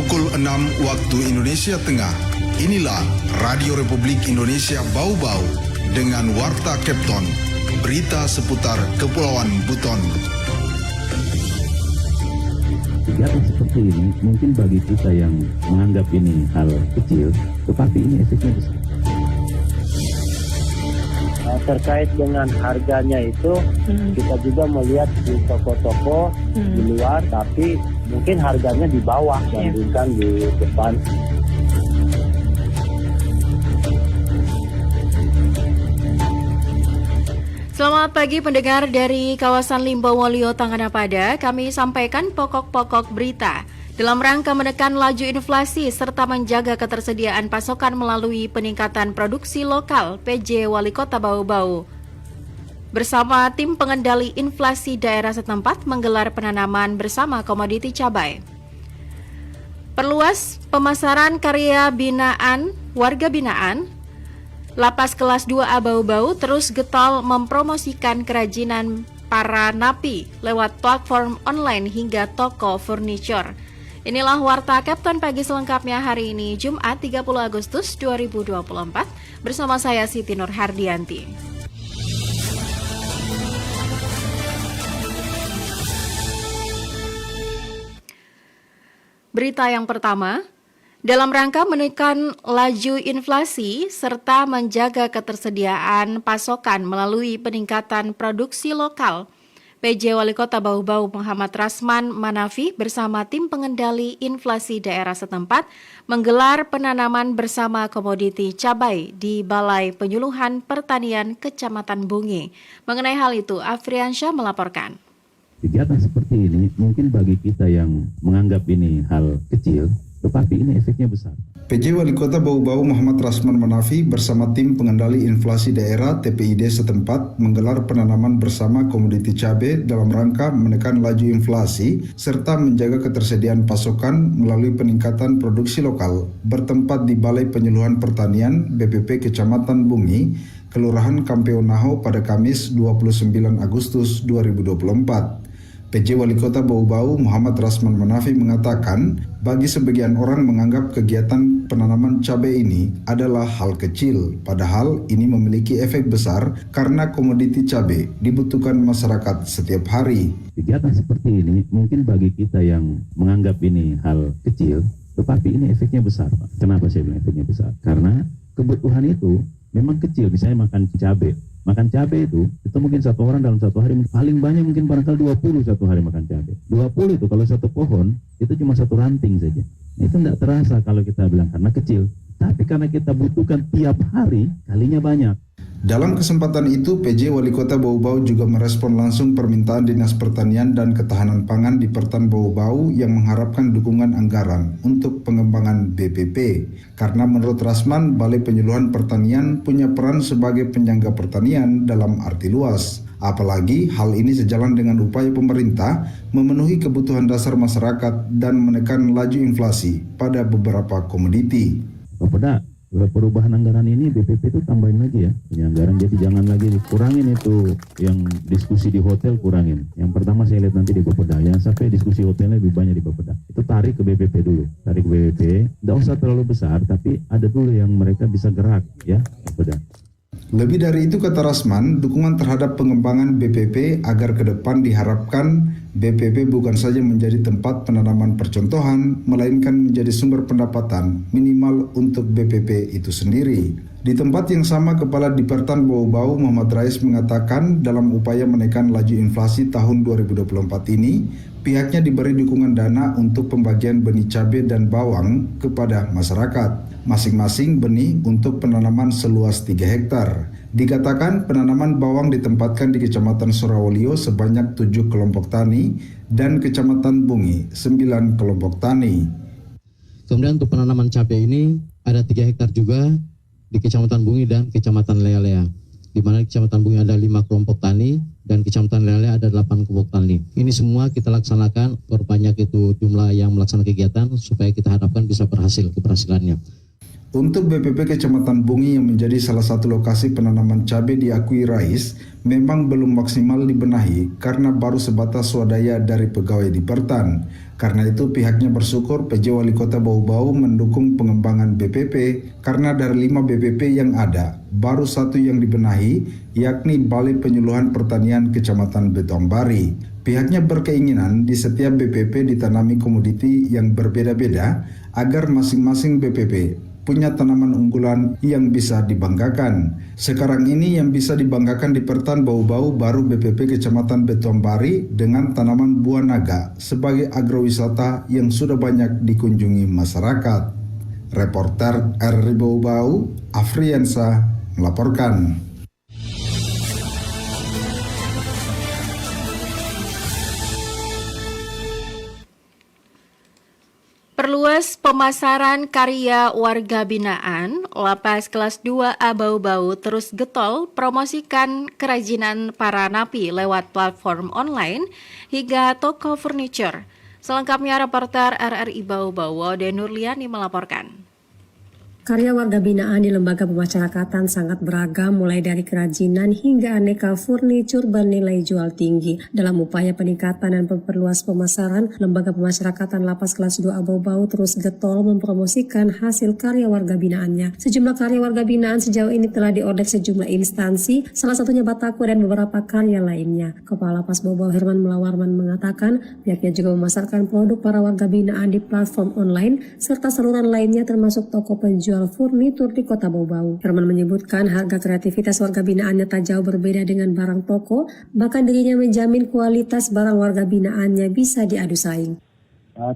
Pukul 6 waktu Indonesia Tengah. Inilah Radio Republik Indonesia Bau-Bau dengan Warta Kepton. Berita seputar Kepulauan Buton. Kegiatan seperti ini mungkin bagi kita yang menganggap ini hal kecil, tetapi ini efeknya besar. Terkait dengan harganya itu, kita juga melihat di toko-toko di luar, tapi mungkin harganya di bawah dibandingkan di depan. Selamat pagi pendengar dari kawasan Limbawolio, Tanganapada. Kami sampaikan pokok-pokok berita. Dalam rangka menekan laju inflasi serta menjaga ketersediaan pasokan melalui peningkatan produksi lokal, PJ Wali Kota Bau-Bau bersama tim pengendali inflasi daerah setempat menggelar penanaman bersama komoditi cabai. Perluas pemasaran karya binaan, warga binaan, Lapas Kelas 2A Bau-Bau terus getol mempromosikan kerajinan para napi lewat platform online hingga toko furniture. Inilah Warta Kepton pagi selengkapnya hari ini, Jumat 30 Agustus 2024, bersama saya Siti Nur Hardianti. Berita yang pertama, dalam rangka menekan laju inflasi serta menjaga ketersediaan pasokan melalui peningkatan produksi lokal, PJ Wali Kota Bau-Bau Muhammad Rasman Manafi bersama tim pengendali inflasi daerah setempat menggelar penanaman bersama komoditi cabai di Balai Penyuluhan Pertanian Kecamatan Bungi. Mengenai hal itu, Afriansyah melaporkan. Kegiatan seperti ini mungkin bagi kita yang menganggap ini hal kecil, tetapi ini efeknya besar. PJ Wali Kota Bau-Bau Muhammad Rasman Manafi bersama tim pengendali inflasi daerah TPID setempat menggelar penanaman bersama komoditi cabai dalam rangka menekan laju inflasi serta menjaga ketersediaan pasokan melalui peningkatan produksi lokal bertempat di Balai Penyuluhan Pertanian BPP Kecamatan Bungi, Kelurahan Kampeonaho pada Kamis 29 Agustus 2024. PJ Wali Kota Bau-Bau Muhammad Rasman Manafi mengatakan, bagi sebagian orang menganggap kegiatan penanaman cabai ini adalah hal kecil, padahal ini memiliki efek besar karena komoditi cabai dibutuhkan masyarakat setiap hari. Kegiatan seperti ini mungkin bagi kita yang menganggap ini hal kecil, tetapi ini efeknya besar, Pak. Kenapa saya bilang efeknya besar? Karena kebutuhan itu memang kecil, misalnya makan cabai. Makan cabai itu mungkin satu orang dalam satu hari paling banyak mungkin barangkali 20 satu hari makan cabai. 20 itu kalau satu pohon itu cuma satu ranting saja. Itu tidak terasa kalau kita bilang karena kecil. Tapi karena kita butuhkan tiap hari, kalinya banyak. Dalam kesempatan itu, PJ Wali Kota Bau-Bau juga merespon langsung permintaan Dinas Pertanian dan Ketahanan Pangan di Pertan Bau-Bau yang mengharapkan dukungan anggaran untuk pengembangan BPP. Karena menurut Rasman, Balai Penyuluhan Pertanian punya peran sebagai penyangga pertanian dalam arti luas. Apalagi hal ini sejalan dengan upaya pemerintah memenuhi kebutuhan dasar masyarakat dan menekan laju inflasi pada beberapa komoditi. Bapak, perubahan anggaran ini BPP itu tambahin lagi ya punya anggaran, jadi jangan lagi kurangin itu yang diskusi di hotel, kurangin. Yang pertama saya lihat nanti di Bapeda, jangan sampai diskusi hotelnya lebih banyak di Bapeda. Itu tarik ke BPP dulu, tarik ke BPP, tidak usah terlalu besar, tapi ada dulu yang mereka bisa gerak ya Bapeda. Lebih dari itu, kata Rasman, dukungan terhadap pengembangan BPP agar ke depan diharapkan BPP bukan saja menjadi tempat penanaman percontohan, melainkan menjadi sumber pendapatan minimal untuk BPP itu sendiri. Di tempat yang sama, Kepala Dipertan Bau-Bau Muhammad Rais mengatakan dalam upaya menekan laju inflasi tahun 2024 ini, pihaknya diberi dukungan dana untuk pembagian benih cabai dan bawang kepada masyarakat. Masing-masing benih untuk penanaman seluas 3 hektar. Dikatakan penanaman bawang ditempatkan di Kecamatan Surawolio sebanyak 7 kelompok tani dan Kecamatan Bungi 9 kelompok tani. Kemudian untuk penanaman cabai ini ada 3 hektar juga di Kecamatan Bungi dan Kecamatan Lea-Lea. Di mana di Kecamatan Bungi ada 5 kelompok tani dan Kecamatan Lea-Lea ada 8 kelompok tani. Ini semua kita laksanakan, perbanyak itu jumlah yang melaksanakan kegiatan supaya kita harapkan bisa berhasil keberhasilannya. Untuk BPP Kecamatan Bungi yang menjadi salah satu lokasi penanaman cabai diakui Rais memang belum maksimal dibenahi karena baru sebatas swadaya dari pegawai di Pertan. Karena itu pihaknya bersyukur PJ Wali Kota Bau-Bau mendukung pengembangan BPP karena dari 5 BPP yang ada, baru 1 yang dibenahi yakni Balai Penyuluhan Pertanian Kecamatan Betongbari. Pihaknya berkeinginan di setiap BPP ditanami komoditi yang berbeda-beda agar masing-masing BPP punya tanaman unggulan yang bisa dibanggakan. Sekarang ini yang bisa dibanggakan di Pertan Bau-Bau baru BPP Kecamatan Betongbari dengan tanaman buah naga sebagai agrowisata yang sudah banyak dikunjungi masyarakat. Reporter RRI Bau-Bau, Afriansa, melaporkan. Perluas pemasaran karya warga binaan, Lapas Kelas 2A Bau-Bau terus getol promosikan kerajinan para napi lewat platform online hingga toko furniture. Selengkapnya reporter RRI Bau-Bau, Wode Nurliani melaporkan. Karya warga binaan di lembaga pemasyarakatan sangat beragam, mulai dari kerajinan hingga aneka furnitur bernilai jual tinggi. Dalam upaya peningkatan dan memperluas pemasaran, lembaga pemasyarakatan Lapas Kelas 2 Bau-Bau terus getol mempromosikan hasil karya warga binaannya. Sejumlah karya warga binaan sejauh ini telah diorder sejumlah instansi, salah satunya Batako dan beberapa karya lainnya. Kepala Lapas Bau-Bau Herman Melawarman mengatakan pihaknya juga memasarkan produk para warga binaan di platform online serta saluran lainnya termasuk toko penjual furnitur di Kota Bau-Bau. Herman menyebutkan harga kreativitas warga binaannya tak jauh berbeda dengan barang toko, bahkan dirinya menjamin kualitas barang warga binaannya bisa diadu saing.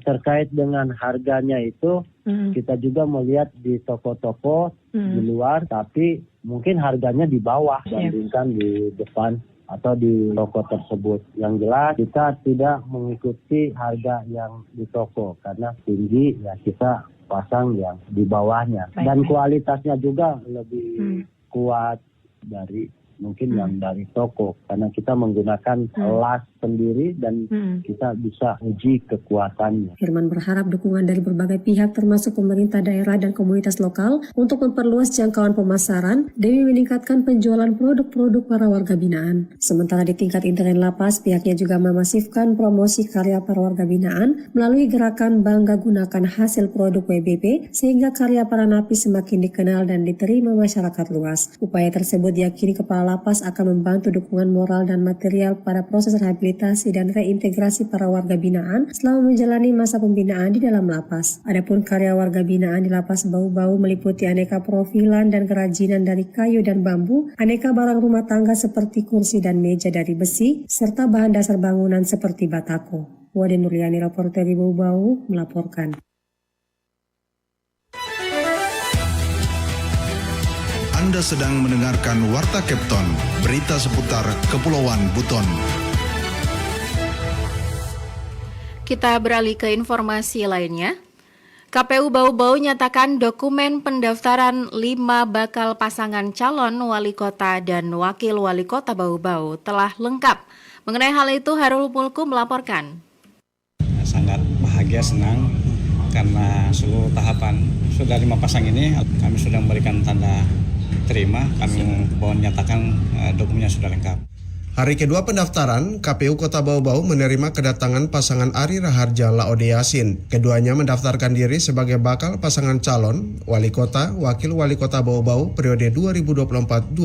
Terkait dengan harganya itu, kita juga melihat di toko-toko di luar, tapi mungkin harganya di bawah dibandingkan di depan atau di toko tersebut. Yang jelas kita tidak mengikuti harga yang di toko karena tinggi, ya kita pasang yang di bawahnya. Dan kualitasnya juga lebih kuat dari mungkin yang dari toko karena kita menggunakan las sendiri dan kita bisa uji kekuatannya. Herman berharap dukungan dari berbagai pihak termasuk pemerintah daerah dan komunitas lokal untuk memperluas jangkauan pemasaran demi meningkatkan penjualan produk-produk para warga binaan. Sementara di tingkat intern lapas, pihaknya juga memasifkan promosi karya para warga binaan melalui gerakan Bangga Gunakan Hasil Produk WBP sehingga karya para napi semakin dikenal dan diterima masyarakat luas. Upaya tersebut diyakini Kepala Lapas akan membantu dukungan moral dan material pada proses rehabilitasi dan reintegrasi para warga binaan selama menjalani masa pembinaan di dalam lapas. Adapun karya warga binaan di Lapas Bau-Bau meliputi aneka profilan dan kerajinan dari kayu dan bambu, aneka barang rumah tangga seperti kursi dan meja dari besi, serta bahan dasar bangunan seperti batako. Wade Nurliani, reporter di Bau-Bau, melaporkan. Anda sedang mendengarkan Warta Kepton, berita seputar Kepulauan Buton. Kita beralih ke informasi lainnya. KPU Bau-Bau nyatakan dokumen pendaftaran 5 bakal pasangan calon wali kota dan wakil wali kota Bau-Bau telah lengkap. Mengenai hal itu, Harul Mulku melaporkan. Sangat bahagia, senang karena seluruh tahapan sudah 5 pasang ini kami sudah memberikan tanda terima, kami menyatakan dokumennya sudah lengkap. Hari kedua pendaftaran, KPU Kota Bau-Bau menerima kedatangan pasangan Ari Raharja Laode Yasin. Keduanya mendaftarkan diri sebagai bakal pasangan calon wali kota, wakil wali kota Bau-Bau periode 2024-2029.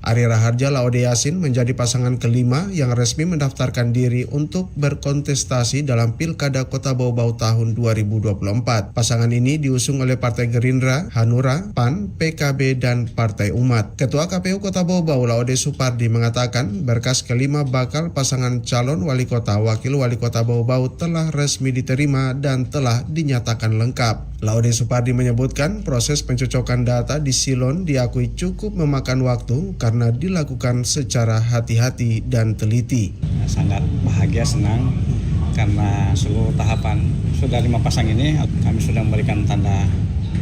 Ari Raharja Laode Yasin menjadi pasangan kelima yang resmi mendaftarkan diri untuk berkontestasi dalam Pilkada Kota Bau-Bau tahun 2024. Pasangan ini diusung oleh Partai Gerindra, Hanura, PAN, PKB, dan Partai Umat. Ketua KPU Kota Bau-Bau Laode Supardi mengatakan berkas kelima bakal pasangan calon wali kota, wakil wali kota Bau-Bau telah resmi diterima dan telah dinyatakan lengkap. Laode Supardi menyebutkan proses pencocokan data di Silon diakui cukup memakan waktu karena dilakukan secara hati-hati dan teliti. Sangat bahagia, senang karena seluruh tahapan sudah 5 pasang ini kami sudah memberikan tanda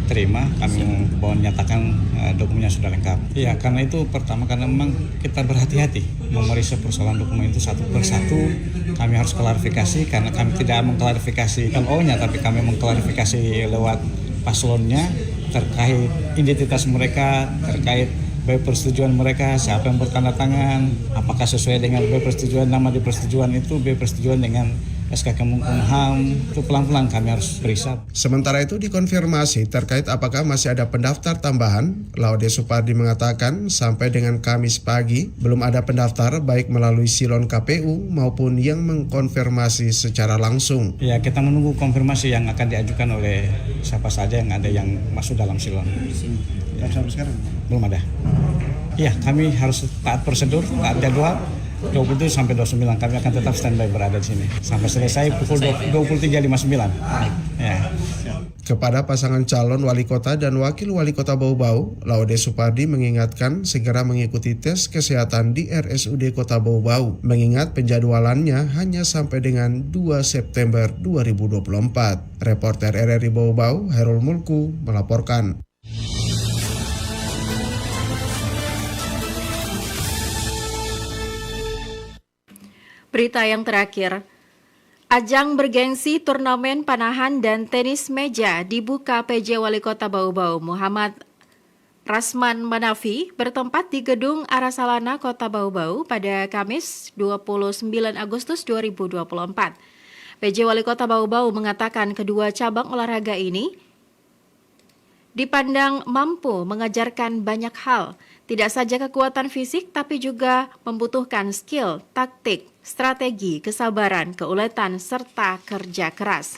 terima, kami menyatakan dokumennya sudah lengkap. Iya, karena itu pertama karena memang kita berhati-hati memeriksa persoalan dokumen itu satu persatu. Kami harus klarifikasi karena kami tidak mengklarifikasi LO-nya, tapi kami mengklarifikasi lewat paslonnya terkait identitas mereka, terkait baik persetujuan mereka, siapa yang bertanda tangan, apakah sesuai dengan baik persetujuan, nama di persetujuan itu baik persetujuan dengan SK Kemenkumham, itu pelan-pelan kami harus periksa. Sementara itu dikonfirmasi terkait apakah masih ada pendaftar tambahan, Laude Supardi mengatakan sampai dengan Kamis pagi belum ada pendaftar baik melalui silon KPU maupun yang mengkonfirmasi secara langsung. Ya, kita menunggu konfirmasi yang akan diajukan oleh siapa saja yang ada yang masuk dalam silon. Dan sampai sekarang belum ada. Iya, kami harus taat prosedur, taat jadwal. 27 sampai 29 kami akan tetap standby berada di sini sampai selesai pukul 23.59. Ya. Kepada pasangan calon wali kota dan wakil wali kota Bau-Bau, Laude Supardi mengingatkan segera mengikuti tes kesehatan di RSUD Kota Bau-Bau, mengingat penjadwalannya hanya sampai dengan 2 September 2024. Reporter RRI Bau-Bau, Herul Mulku, melaporkan. Berita yang terakhir, ajang bergengsi turnamen panahan dan tenis meja dibuka PJ Wali Kota Bau-Bau Muhammad Rasman Manafi bertempat di Gedung Arasalana Kota Bau-Bau pada Kamis 29 Agustus 2024. PJ Wali Kota Bau-Bau mengatakan kedua cabang olahraga ini dipandang mampu mengajarkan banyak hal, tidak saja kekuatan fisik tapi juga membutuhkan skill, taktik, strategi, kesabaran, keuletan, serta kerja keras.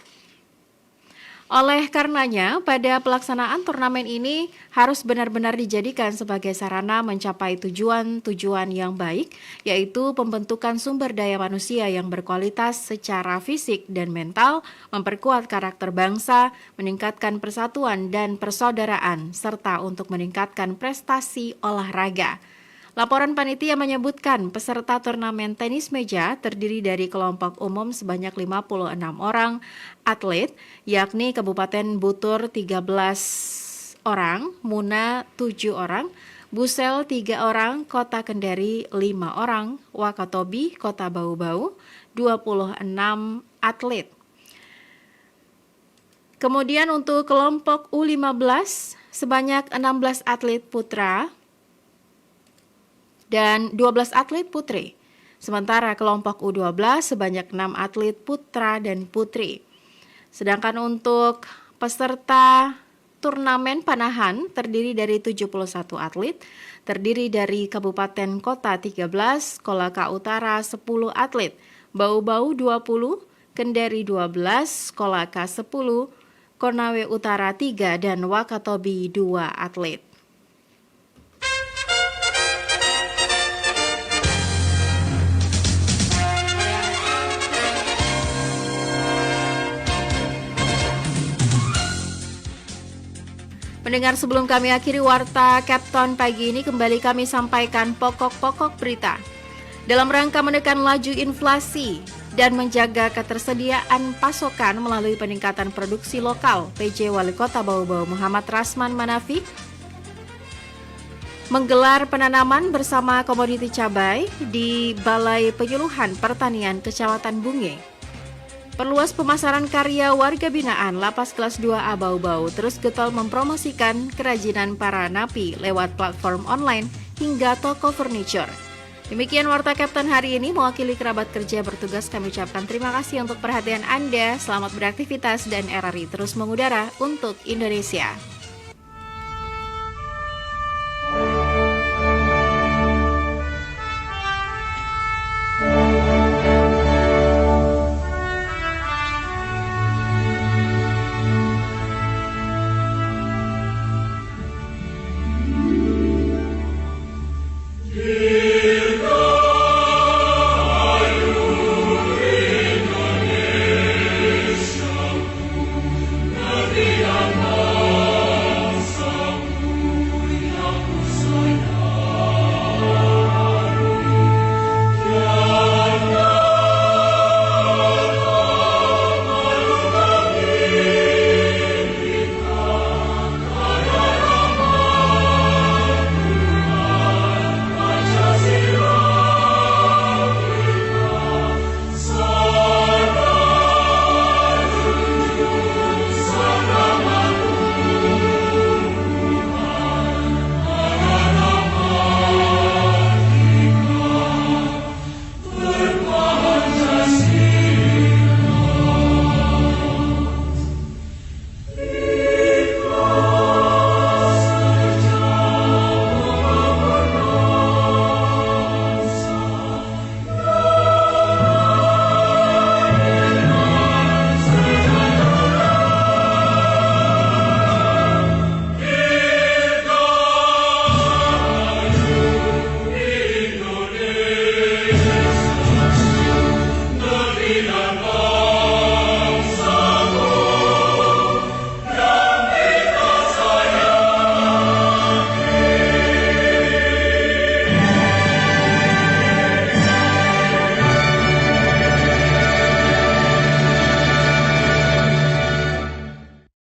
Oleh karenanya, pada pelaksanaan turnamen ini harus benar-benar dijadikan sebagai sarana mencapai tujuan-tujuan yang baik, yaitu pembentukan sumber daya manusia yang berkualitas secara fisik dan mental, memperkuat karakter bangsa, meningkatkan persatuan dan persaudaraan, serta untuk meningkatkan prestasi olahraga. Laporan panitia menyebutkan peserta turnamen tenis meja terdiri dari kelompok umum sebanyak 56 orang atlet, yakni Kabupaten Butur 13 orang, Muna 7 orang, Busel 3 orang, Kota Kendari 5 orang, Wakatobi, Kota Bau-Bau 26 atlet. Kemudian untuk kelompok U15 sebanyak 16 atlet putra dan 12 atlet putri. Sementara kelompok U12 sebanyak 6 atlet putra dan putri. Sedangkan untuk peserta turnamen panahan terdiri dari 71 atlet, terdiri dari kabupaten kota 13, Kolaka Utara 10 atlet, Bau-Bau 20, Kendari 12, Kolaka 10, Konawe Utara 3, dan Wakatobi 2 atlet. Mendengar, sebelum kami akhiri Warta Kapton pagi ini, kembali kami sampaikan pokok-pokok berita. Dalam rangka menekan laju inflasi dan menjaga ketersediaan pasokan melalui peningkatan produksi lokal, PJ Wali Kota Bau-Bau Muhammad Rasman Manafi menggelar penanaman bersama komoditi cabai di Balai Penyuluhan Pertanian Kecamatan Bunge. Perluas pemasaran karya warga binaan Lapas Kelas 2A Bau-Bau terus getol mempromosikan kerajinan para napi lewat platform online hingga toko furniture. Demikian Warta Kapten hari ini, mewakili kerabat kerja bertugas kami ucapkan terima kasih untuk perhatian Anda. Selamat beraktivitas dan RRI terus mengudara untuk Indonesia.